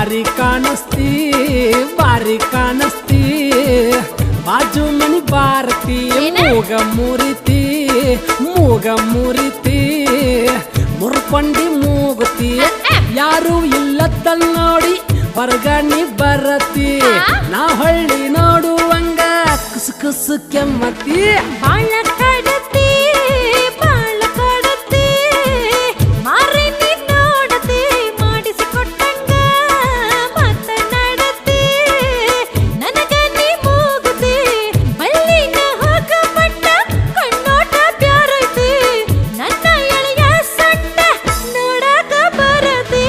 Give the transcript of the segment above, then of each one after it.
ಬಾರಿ ಕಾಣಿಸ್ತಿ ಬಾರಿ ಕಾಣಿಸ್ತಿ ಬಾಜು ಮನಿ ಬಾರತಿ ಮೂಗ ಮುರಿತಿ ಮೂಗ ಮುರಿತಿ ಮುರ್ಕೊಂಡಿ ಮೂಗುತಿ ಯಾರು ಇಲ್ಲದಲ್ ನೋಡಿ ಹೊರಗಣಿ ಬರತಿ ನಾ ಹೊಳ್ಳಿ ನೋಡುವಂಗ ಕುಸು ಕುಸು ಕೆಮ್ಮತಿ ಬಾಳ ಕಡತಿ ಬಾಳ ಕಡತಿ ಮಾರಿ ನೀ ನೋಡತಿ ಮಾಡಿಸಿಕೊಟ್ಟಂಗ ಮಾತನಾಡತಿ ನನಗ ನೀ ಮೂಗುತಿ ಬಲ್ಲಿನ ಹೋಗಪಟ್ಟ ಕಣ್ಣೋಟ ಬ್ಯಾರೈತಿ ನನ್ನ ಎಳೆಯ ಸಣ್ಣ ನೋಡಕ ಬರತಿ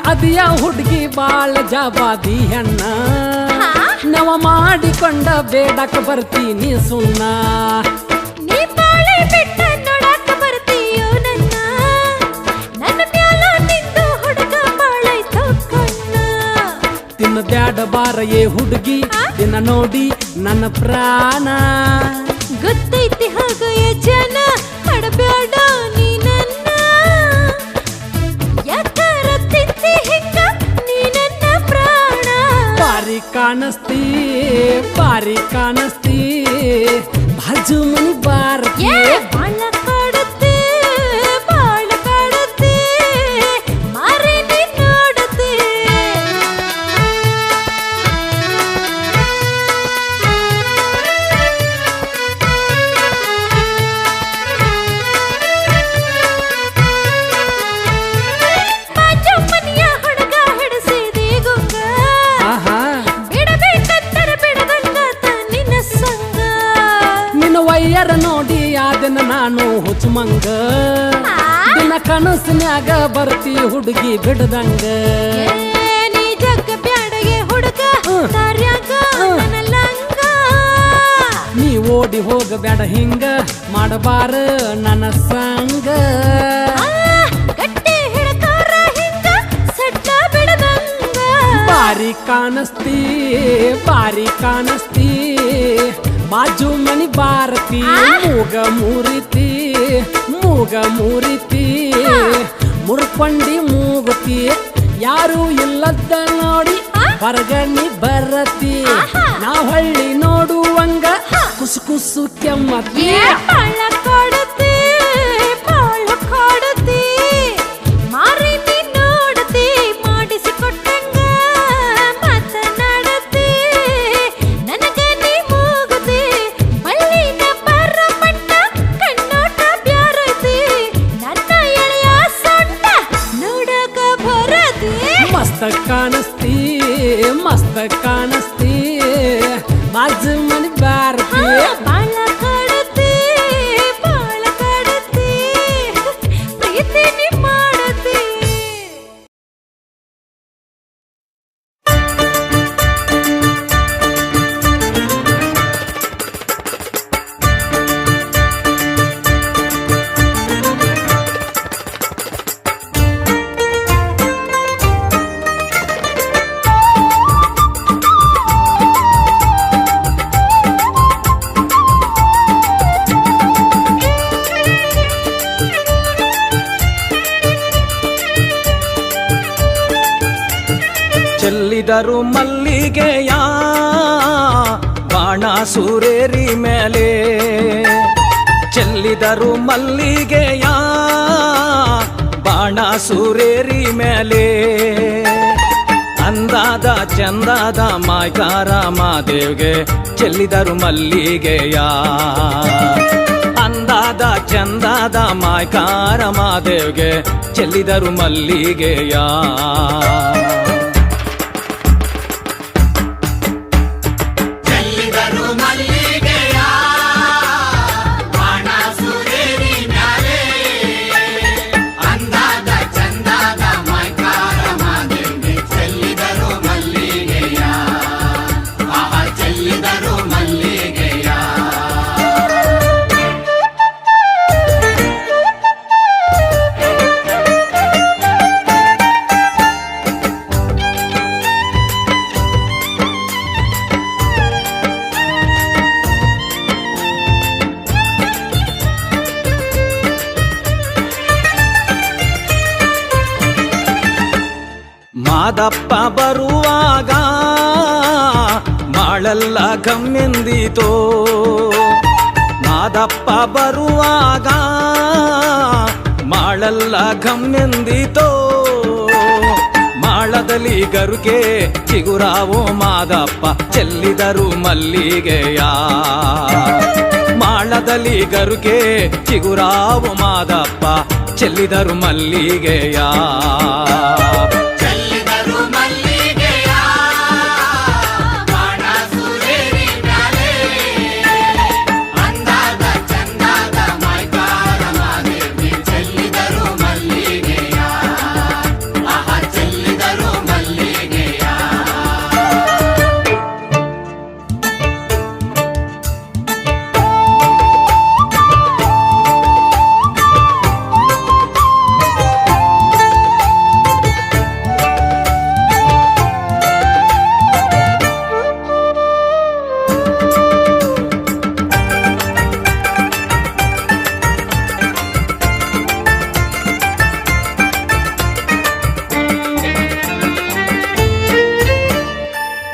ಅದಿಯ ಹುಡುಗಿ ಬಾಳ ಜವಾದಿ ಹೆಣ್ಣ ನವ ಮಾಡಿಕೊಂಡ ಬೇಡಕ ಬರ್ತೀನಿ ಸುಣ್ಣ ನೀ ಬಾಳೆ ಬಿಟ್ಟ ನೋಡಕ ಬರ್ತೀಯೋ ನನ್ನ ನನ್ನ ಮ್ಯಾಲ ನಿಂದು ಹುಡುಗ ಬಾಳೈತೋ ಕಣ್ಣ ತಿನ್ನ ಬ್ಯಾಡ ಬಾರಯೇ ಹುಡುಗಿ ದಿನ ನೋಡಿ ನನ್ನ ಪ್ರಾಣ ಗೊತ್ತೈತಿ ಹಾಗಯ ಜನ ಹಡಬ್ಯಾಡ ನೀ ನನ್ನ ಯಾಕರ ತಿಂತಿ ಹಿಂಗ ನೀ ನನ್ನ ಪ್ರಾಣ ಬಾರಿ ಕಾಣಿಸ್ತಿ ಬಾರಿ ಕಾಣಿಸ್ತಿ ಬಾಜು ಮನಿ ಬಾರತಿ ಬಾಳ ಕಾಡುತ್ತೆ ಬಾಳ ಕಾಡುತ್ತೆ ಮಾರಿ ನೀ ನೋಡುತ್ತೆ ಬಾಜು ಮನೆಯ ಹುಡುಗ ಹಿಡಿಸಿದಿ ಗುಂಗ ಆಹಾ ಬಿಡಬೇಕಂತರ ಬಿಡದಂಗಾತ ನಿನ್ನ ಸಂಗ ನಿನ್ನ ವಯ್ಯರ ನೋಡಿ ಆದನ ನಾನು ಹುಚ್ಚುಮಂಗ ದಿನ ಕನಸಿನ್ಯಾಗ ಬರ್ತಿ ಹುಡುಗಿ ಬಿಡದಂಗ ನೀ ಜಗ್ಗ ಬ್ಯಾಡಗೆ ಹುಡುಗ ದಾರ್ಯಾಗ ನನ್ನ ಲಂಗ ನೀ ಓಡಿ ಹೋಗಬೇಡ ಹಿಂಗ ಮಾಡಬಾರ ನನ್ನ ಸಂಗ ಗಟ್ಟಿ ಹಿಡಕಾರ ಹಿಂಗ ಸಡ್ಡ ಬಿಡದಂಗ ಬಾರಿ ಕಾಣಿಸ್ತಿ ಬಾರಿ ಕಾಣಿಸ್ತಿ ಬಾಜು ಮನಿ ಬಾರತಿ ಮೂಗ ಮುರಿತಿ ಮೂಗ ಮುರಿತಿ ಮುರ್ಕೊಂಡಿ ಮೂಗುತಿ ಯಾರು ಇಲ್ಲದ ನೋಡಿ ಹೊರಗಣಿ ಬರತಿ ನಾ ಹೊಳ್ಳಿ ನೋಡುವಂಗ ಕುಸು ಕುಸು ಕೆಮ್ಮತಿ ಬಾಳ ಕಾಡುತ್ತೆ ಬಾಳ ಕಾಡುತ್ತೆ ಮಾರಿ ನೀ ನೋಡತಿ ಮಾಡಿಸಿಕೊಟ್ಟಂಗ ಮಾತನಾಡತಿ ನನಗ ನೀ ಮೂಗುತಿ ಬಲ್ಲಿನ ಬರಪಟ್ಟ ಕಣ್ಣೋಟ ಬ್ಯಾರತಿ ನನ್ನ ಎಳೆಯ ಸೊಂಟ ನೋಡಕ ಬರತಿ ಮಸ್ತ ಕಾಣಿಸ್ತಿ ಮಸ್ತ ಕಾಣಿಸ್ತಿ ಬಾಜು ಮನಿ ಬಾರತಿ ಬಾಳ ಕಾಡುತ್ತೆ ಬಾಳ ಕಾಡುತ್ತೆ ಪ್ರೀತಿ ನೀ ಮಾಡತಿ ಚೆಲ್ಲಿದರು ಮಲ್ಲಿಗೆಯ ಬಾಣ ಸೂರೇರಿ ಮೇಲೆ ಚೆಲ್ಲಿದರು ಮಲ್ಲಿಗೆಯ ಬಾಣ ಸೂರೇರಿ ಮೇಲೆ ಅಂದಾದ ಚಂದಾದ ಮಾಯ್ಕಾರ ಮಾದೇವ್ಗೆ ಚೆಲ್ಲಿದರು ಮಲ್ಲಿಗೆಯ ಅಂದಾದ ಚಂದಾದ ಮಾಯ್ಕಾರ ಮಾದೇವ್ಗೆ ಚೆಲ್ಲಿದರು ಮಲ್ಲಿಗೆಯ ಮಾಳೆಲ್ಲ ಗಮ್ಮೆಂದಿತೋ ಮಾದಪ್ಪ ಬರುವಾಗ ಮಾಳೆಲ್ಲ ಗಮ್ಮೆಂದಿತೋ ಮಾಳದಲ್ಲಿ ಗರುಕೆ ಚಿಗುರಾವೋ ಮಾದಪ್ಪ ಚೆಲ್ಲಿದರು ಮಲ್ಲಿಗೆಯ ಮಾಳದಲ್ಲಿ ಗರುಕೆ ಚಿಗುರಾವೋ ಮಾದಪ್ಪ ಚೆಲ್ಲಿದರು ಮಲ್ಲಿಗೆಯ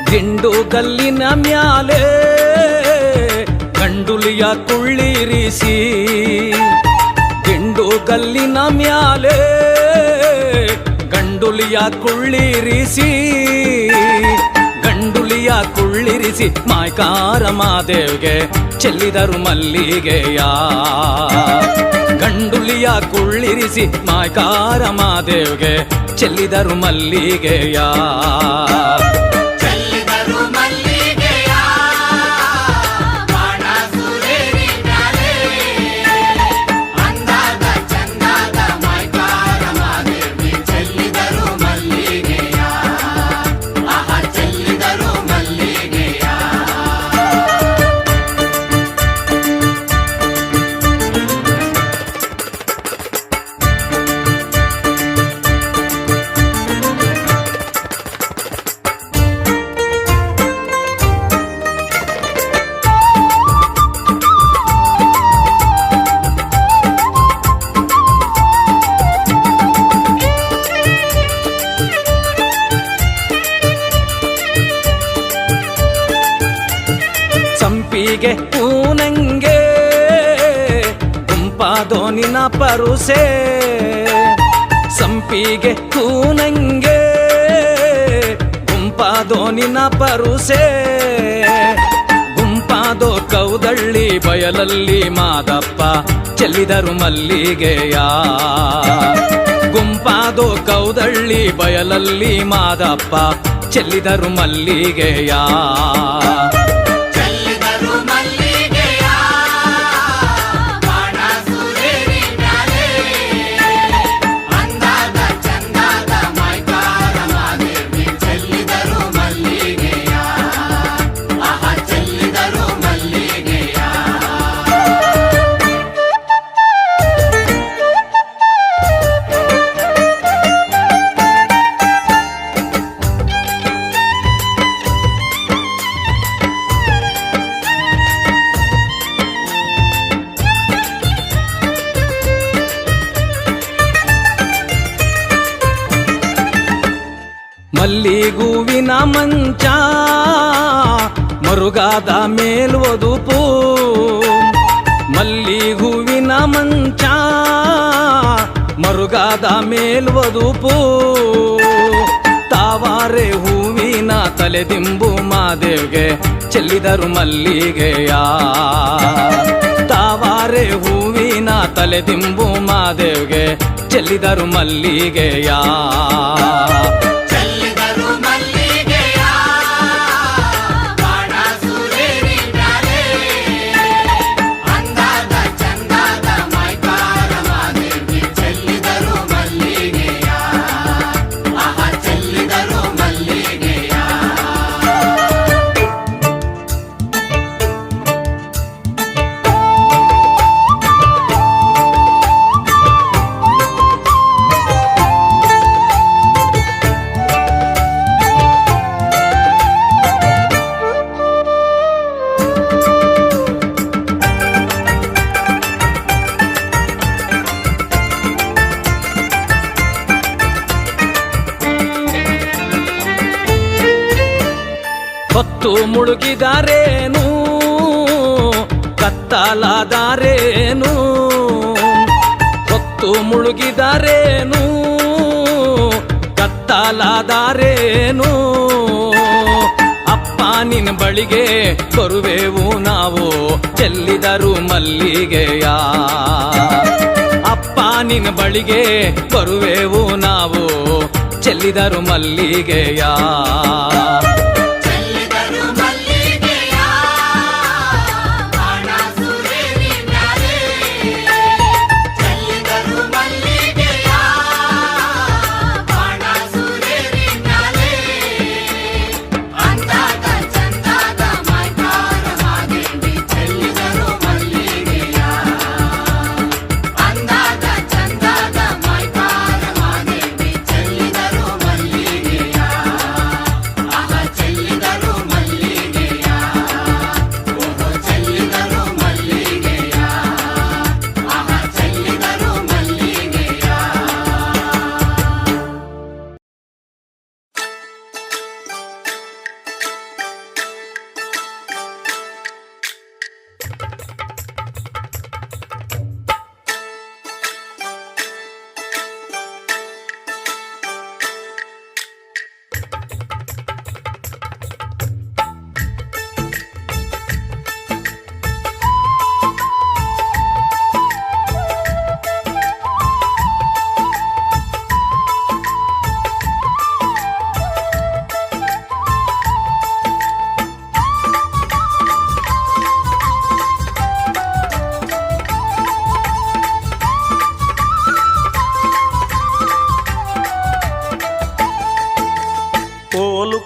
ಗಿಂಡು ಗಲ್ಲಿನ ಮ್ಯಾಲೆ ಗಂಡುಲಿಯ ಕುಳ್ಳಿರಿಸಿ ಗಿಂಡು ಗಲ್ಲಿನ ಮ್ಯಾಲೆ ಗಂಡುಲಿಯ ಕುಳ್ಳಿರಿಸಿ ಗಂಡುಲಿಯ ಕುಳ್ಳಿರಿಸಿ ಮಾಯ್ಕಾರ ಮಾದೇವ್ಗೆ ಚೆಲ್ಲಿದರು ಮಲ್ಲಿಗೆಯ ಗಂಡುಲಿಯ ಕುಳ್ಳಿರಿಸಿ ಮಾಯ್ಕಾರ ಮಾದೇವ್ಗೆ ಚೆಲ್ಲಿದರು ಮಲ್ಲಿಗೆಯ ಸಂಪಿಗೆ ಪೂನಂಗೆ ಗುಂಪಾದೋನಿನ ಪರುಸೆ ಸಂಪಿಗೆ ಪೂನಂಗೆ ಗುಂಪಾದೋನಿನ ಪರುಸೆ ಗುಂಪಾದೋ ಕೌದಳ್ಳಿ ಬಯಲಲ್ಲಿ ಮಾದಪ್ಪ ಚೆಲ್ಲಿದರು ಮಲ್ಲಿಗೆಯ ಗುಂಪಾದೋ ಕೌದಳ್ಳಿ ಬಯಲಲ್ಲಿ ಮಾದಪ್ಪ ಚೆಲ್ಲಿದರು ಮಲ್ಲಿಗೆಯ ಮಲ್ಲಿಗೂವಿನ ಮಂಚ ಮರುಗಾದ ಮೇಲ್ವದುಪು ಮಲ್ಲಿಗೂವಿನ ಮಂಚ ಮರುಗಾದ ಮೇಲ್ವದುಪು ತಾವಾರೆ ಹೂವಿನ ತಲೆದಿಂಬು ಮಾದೇವ್ಗೆ ಚೆಲ್ಲಿದರು ಮಲ್ಲಿಗೆಯ ತಾವಾರೆ ಹೂವಿನ ತಲೆದಿಂಬು ಮಾದೇವ್ಗೆ ಚೆಲ್ಲಿದರು ಮಲ್ಲಿಗೆಯ ಹೊತ್ತು ಮುಳುಗಿದಾರೇನು ಕತ್ತಲಾದಾರೇನು ಹೊತ್ತು ಮುಳುಗಿದಾರೇನು ಕತ್ತಲಾದಾರೇನು ಅಪ್ಪ ನಿನ್ನ ಬಳಿಗೆ ಬರುವೆವು ನಾವು ಚೆಲ್ಲಿದರು ಮಲ್ಲಿಗೆಯ ಅಪ್ಪ ನಿನ್ನ ಬಳಿಗೆ ಬರುವೆವು ನಾವು ಚೆಲ್ಲಿದರು ಮಲ್ಲಿಗೆಯ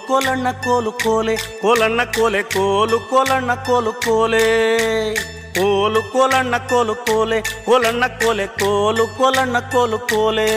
ಕೋಲಣ್ಣ ಕೋಲು ಕೋಲೆ ಕೋಲಣ್ಣ ಕೋಲೆ ಕೋಲು ಕೋಲಣ್ಣ ಕೋಲು ಕೋಲೆ ಕೋಲು ಕೋಲಣ್ಣ ಕೋಲು ಕೋಲೆ ಕೋಲಣ್ಣ ಕೋಲೆ ಕೋಲು ಕೋಲಣ್ಣ ಕೋಲು ಕೋಲೆ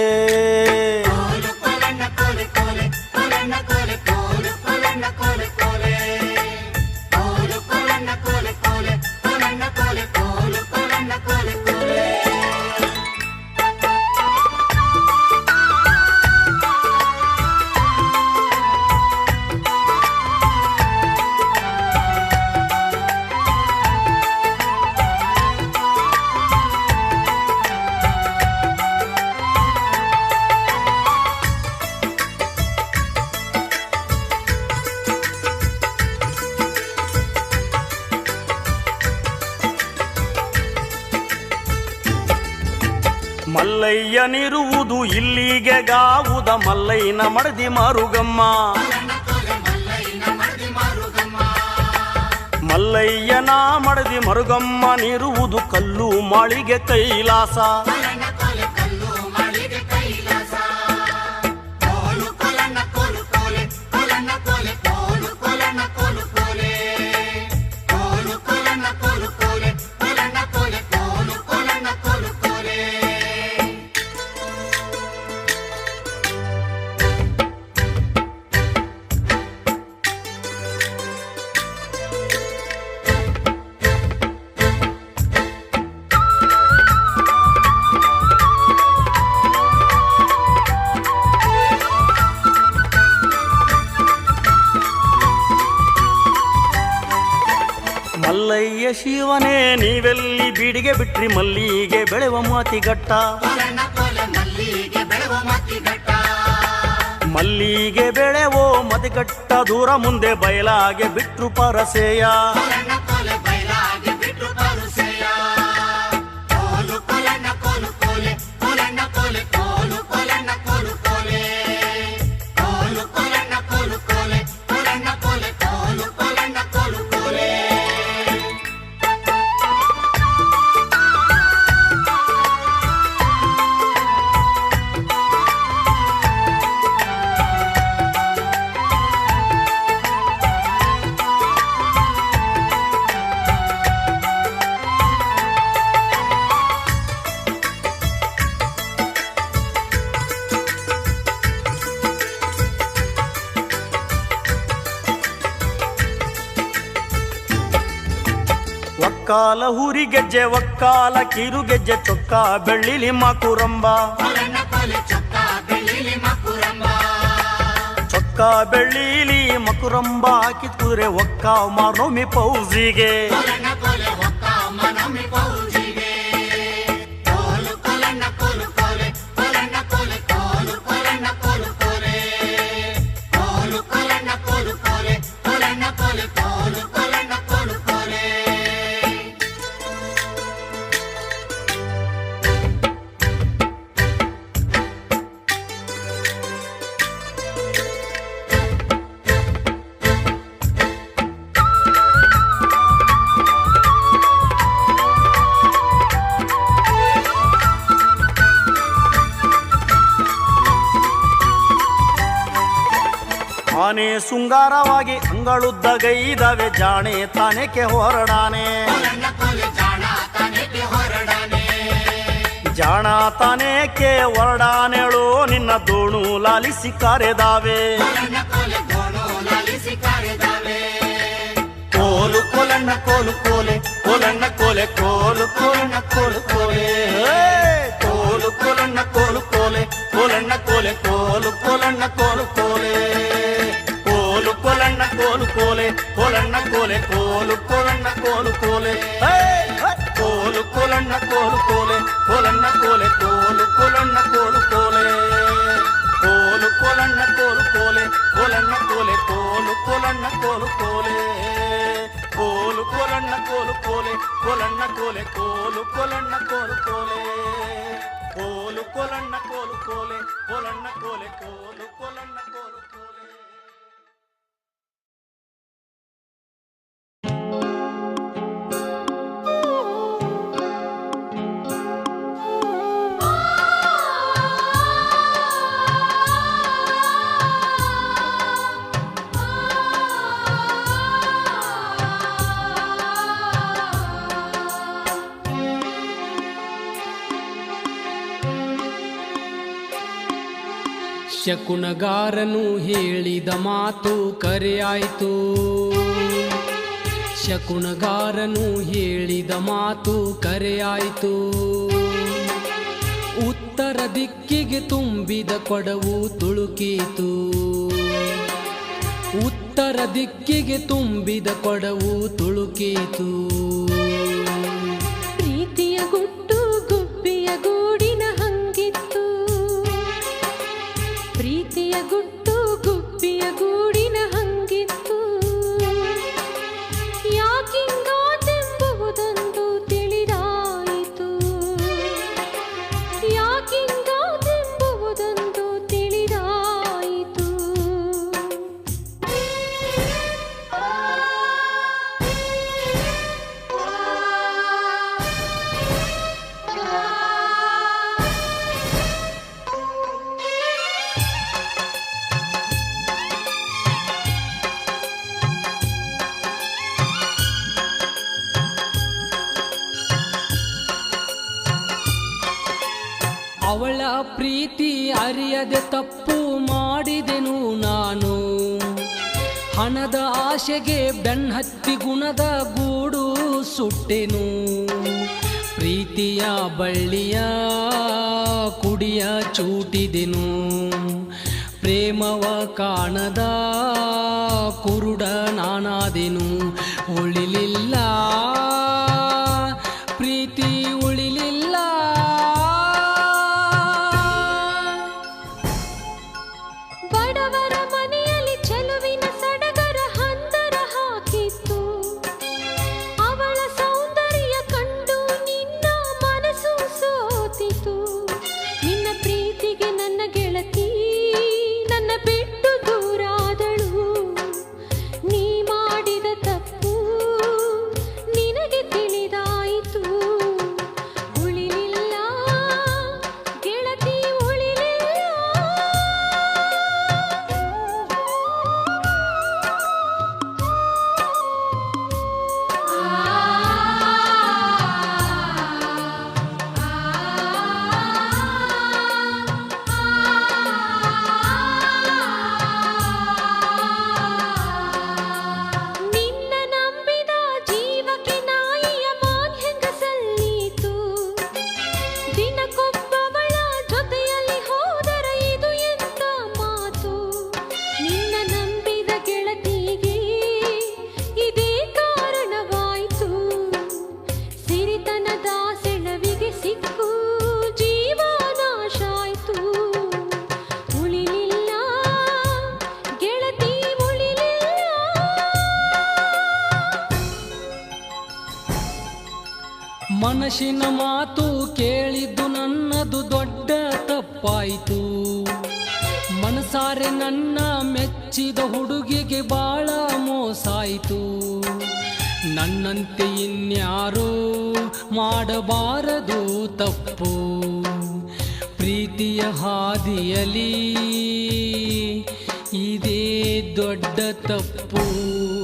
ಮಲ್ಲಯ್ಯನಿರುವುದು ಇಲ್ಲಿಗೆ ಗಾವುದ ಮಲ್ಲಯ್ಯನ ಮಡದಿ ಮಾರುಗಮ್ಮ ಮಲ್ಲಯ್ಯನ ಮಡದಿ ಮರುಗಮ್ಮನಿರುವುದು ಕಲ್ಲು ಮಾಳಿಗೆ ಕೈಲಾಸ ಮಲ್ಲಯ್ಯ ಶಿವನೇ ನೀವೆಲ್ಲಿ ಬೀಡಿಗೆ ಬಿಟ್ರಿ ಮಲ್ಲಿಗೆ ಬೆಳೆವ ಮಾತಿಗಟ್ಟ ಮಲ್ಲಿಗೆ ಬೆಳೆವೋ ಮತಿಗಟ್ಟ ದೂರ ಮುಂದೆ ಬಯಲಾಗೆ ಬಿಟ್ರು ಪರಸೆಯ ಒಕ್ಕಾಲ ಹುರಿ ಗೆಜ್ಜೆ ಒಕ್ಕಾಲ ಕಿರು ಗೆಜ್ಜೆ ಚೊಕ್ಕ ಬೆಳ್ಳಿಲಿ ಮಾಕುರಂಬ ಚೊಕ್ಕ ಚೊಕ್ಕ ಬೆಳ್ಳಿಲಿ ಮಕುರಂಬ ಹಾಕಿದ್ರೆ ಒಕ್ಕ ಮಾನೋಮಿ ಪೌಜಿಗೆ ಆನೆ ಸುಂಗಾರವಾಗಿ ಅಂಗಳುದ್ದಗೈದವೆ ಜಾಣೆ ತಾನೇಕೆ ಹೊರಡಾನೆ ಜಾಣ ತಾನೇಕೆ ಹೊರಡಾನೆಳು ನಿನ್ನ ದೋಣು ಲಾಲಿಸಿ ಕರೆದಾವೆ ಕೋಲು ಕೋಲಣ್ಣ ಕೋಲು ಕೋಲೆ ಕೋಲಣ್ಣ ಕೋಲೆ ಕೋಲು ಕೋಲಣ್ಣ ಕೋಲು ಕೋಲೆ ಕೋಲು ಕೋಲಣ್ಣ ಕೋಲು ಕೋಲೆ ಕೋಲಣ್ಣ ಕೋಲೆ ಕೋಲು ಕೋಲಣ್ಣ ಕೋಲು ಕೋಲೆ ಕೋಲು ಕೋಲಣ್ಣ ಕೋಲು ಕೋಲೆ ಕೋಲಣ್ಣ ಕೋಲೆ ಕೋಲು ಕೋಲಣ್ಣ ಕೋಲು ಕೋಲೆ ಕೋಲು ಕೋಲಣ್ಣ ಕೋಲು ಕೋಲೆ ಕೋಲಣ್ಣ ಕೋಲೆ ಕೋಲು ಕೋಲಣ್ಣ ಕೋಲು ಕೋಲೆ ಕೋಲು ಕೋಲಣ್ಣ ಕೋಲು ಕೋಲೆ ಕೋಲಣ್ಣ ಕೋಲೆ ಕೋಲು ಕೋಲಣ್ಣ ಕೋಲು ಕೋಲೆ ಕೋಲು ಕೋಲಣ್ಣ ಕೋಲು ಕೋಲೆ ಕೋಲಣ್ಣ ಕೋಲೆ ಕೋಲು ಕೋಲಣ್ಣ ಕೋಲು ಕೋಲೆ ಕೋಲು ಕೋಲಣ್ಣ ಕೋಲು ಕೋಲೆ ಕೋಲಣ್ಣ ಕೋಲೆ ಕೋಲು ಕೋಲಣ್ಣ ಕೋಲು ಕೋಲೆ. ಶಕುನಗಾರನು ಹೇಳಿದ ಮಾತು ಕರೆಯಾಯಿತು ಶಕುನಗಾರನು ಹೇಳಿದ ಮಾತು ಕರೆಯಾಯಿತು ಉತ್ತರ ದಿಕ್ಕಿಗೆ ತುಂಬಿದ ಕೊಡವು ತುಳುಕೀತು ಉತ್ತರ ದಿಕ್ಕಿಗೆ ತುಂಬಿದ ಕೊಡವು ತುಳುಕೀತು ಪ್ರೀತಿಯ ಗುಟ್ಟು ಗುಬ್ಬಿಯ ಗೂಡಿನ ಹಂಗಿತ್ತು ಪ್ರೀತಿಯ ಗುಟ್ಟು ಗುಬ್ಬಿಯ ಗೂಡಿನ ಹಂಗಿತ್ತು ಯಾಕಿಂಗಾದೆಂಬುವುದೊಂದು ತಿಳಿದಾಯಿತು ಯಾಕಿಂಗಾದೆಂಬುವುದೊಂದು ತಿಳಿದಾಯಿತು ಅವಳ ಪ್ರೀತಿ ಅರಿಯದೆ ತಪ್ಪು ಮಾಡಿದೆನು ನಾನು ಹಣದ ಆಶೆಗೆ ಬೆನ್ನತ್ತಿ ಗುಣದ ಗೂಡು ಸುಟ್ಟೆನು ಪ್ರೀತಿಯ ಬಳ್ಳಿಯ ಕುಡಿಯ ಚೂಟಿದೆನು ಪ್ರೇಮವ ಕಾಣದ ಕುರುಡ ನಾನಾದೆನು ಉಳಿಲಿಲ್ಲ ಪ್ರೀತಿ ಉಳಿಲಿಲ್ಲ ಬಡವರ ಮನೆಯಲ್ಲಿ ಚೆಲುವಿನ ಸಡಗರ ಹಂದರ ಹಾಕಿತ್ತು ಅವಳ ಸೌಂದರ್ಯ ಕಂಡು ನಿನ್ನ ಮನಸ್ಸು ಸೋತಿತು ನಿನ್ನ ಪ್ರೀತಿಗೆ ನನ್ನ ಗೆಳತಿ ನನ್ನ ಬಿಟ್ಟು ದೂರಾದಳು ನೀ ಮಾಡಿದ ತಪ್ಪು ಮನಸ್ಸಿನ ಮಾತು ಕೇಳಿದ್ದು ನನ್ನದು ದೊಡ್ಡ ತಪ್ಪಾಯಿತು. ಮನಸಾರೆ ನನ್ನ ಮೆಚ್ಚಿದ ಹುಡುಗಿಗೆ ಬಾಳ ಮೋಸಾಯಿತು. ನನ್ನಂತೆ ಇನ್ಯಾರೂ ಮಾಡಬಾರದು ತಪ್ಪು. ಪ್ರೀತಿಯ ಹಾದಿಯಲಿ ಇದೇ ದೊಡ್ಡ ತಪ್ಪು.